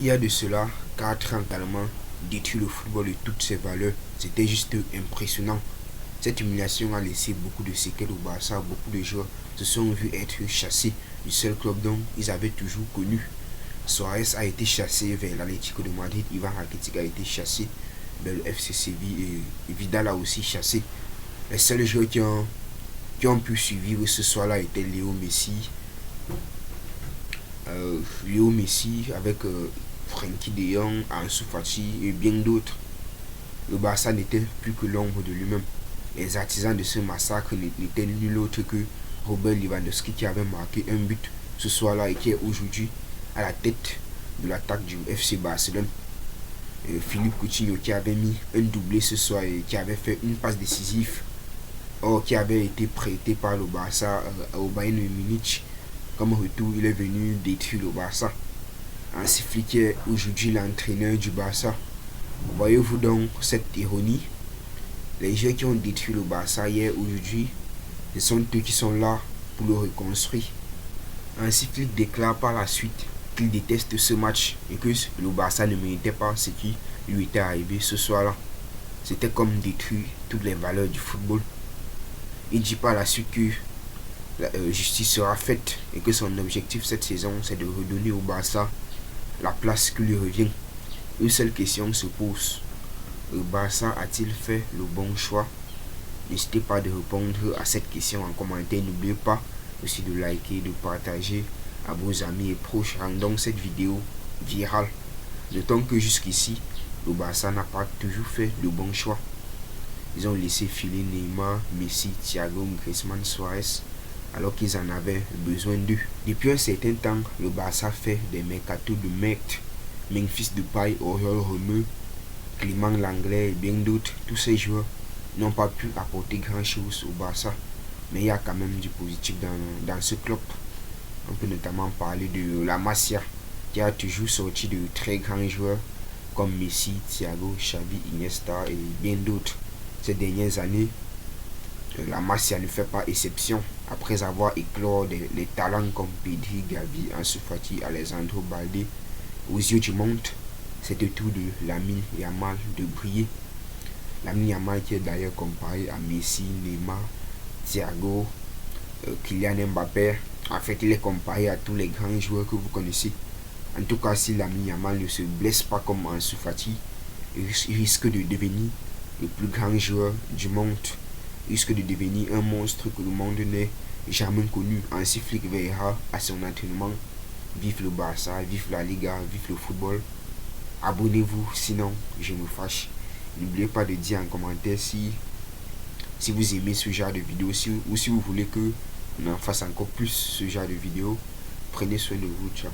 Il y a de cela 4 ans tellement détruit le football et toutes ses valeurs. C'était juste impressionnant. Cette humiliation a laissé beaucoup de séquelles au Barça. Beaucoup de joueurs se sont vus être chassés du seul club dont ils avaient toujours connu. Suarez a été chassé vers l'Atlético de Madrid. Ivan Rakitic a été chassé vers le FC Séville et Vidal a aussi chassé. Les seuls joueurs qui ont pu survivre ce soir-là étaient Léo Messi avec Frenkie de Jong, Ansu Fati et bien d'autres. Le Barça n'était plus que l'ombre de lui-même. Les artisans de ce massacre n'étaient nul autre que Robert Lewandowski qui avait marqué un but ce soir-là et qui est aujourd'hui à la tête de l'attaque du FC Barcelone. Philippe Coutinho qui avait mis un doublé ce soir et qui avait fait une passe décisive, or qui avait été prêté par le Barça au Bayern Munich. Comme retour, il est venu détruire le Barça. Hansi Flick est aujourd'hui l'entraîneur du Barça. Voyez-vous donc cette ironie? Les gens qui ont détruit le Barça hier, aujourd'hui, ce sont eux qui sont là pour le reconstruire. Hansi Flick déclare par la suite qu'il déteste ce match et que le Barça ne méritait pas ce qui lui était arrivé ce soir-là. C'était comme détruire toutes les valeurs du football. Il dit par la suite que la justice sera faite et que son objectif cette saison, c'est de redonner au Barça la place qui lui revient. Une seule question se pose. Le Barça a-t-il fait le bon choix? N'hésitez pas de répondre à cette question en commentaire. N'oubliez pas aussi de liker, de partager à vos amis et proches. Rendons cette vidéo virale. Notons que jusqu'ici, le Barça n'a pas toujours fait le bon choix. Ils ont laissé filer Neymar, Messi, Thiago, Griezmann, Suarez, alors qu'ils en avaient besoin d'eux. Depuis un certain temps, le Barça fait des mercatos de merde. Memphis Depay, Oriol Romeu, Clément Lenglet et bien d'autres. Tous ces joueurs n'ont pas pu apporter grand chose au Barça, mais il y a quand même du positif dans ce club. On peut notamment parler de la Masia, qui a toujours sorti de très grands joueurs comme Messi, Thiago, Xavi, Iniesta et bien d'autres. Ces dernières années, la Masia ne fait pas exception. Après avoir éclore les talents comme Pedri, Gavi, Ansu Fati, Alessandro Balde, aux yeux du monde, c'est au tour de Lamine Yamal de briller. Lamine Yamal qui est d'ailleurs comparé à Messi, Neymar, Thiago, Kylian Mbappé. En fait, il est comparé à tous les grands joueurs que vous connaissez. En tout cas, si Lamine Yamal ne se blesse pas comme Ansu Fati, il risque de devenir le plus grand joueur du monde. Il risque de devenir un monstre que le monde n'ait jamais connu. Hansi Flick veillera à son entraînement. Vive le Barça, vive la Liga, vive le football. Abonnez-vous, sinon je me fâche. N'oubliez pas de dire en commentaire si vous aimez ce genre de vidéo ou si vous voulez que on en fasse encore plus ce genre de vidéo. Prenez soin de vous, ciao.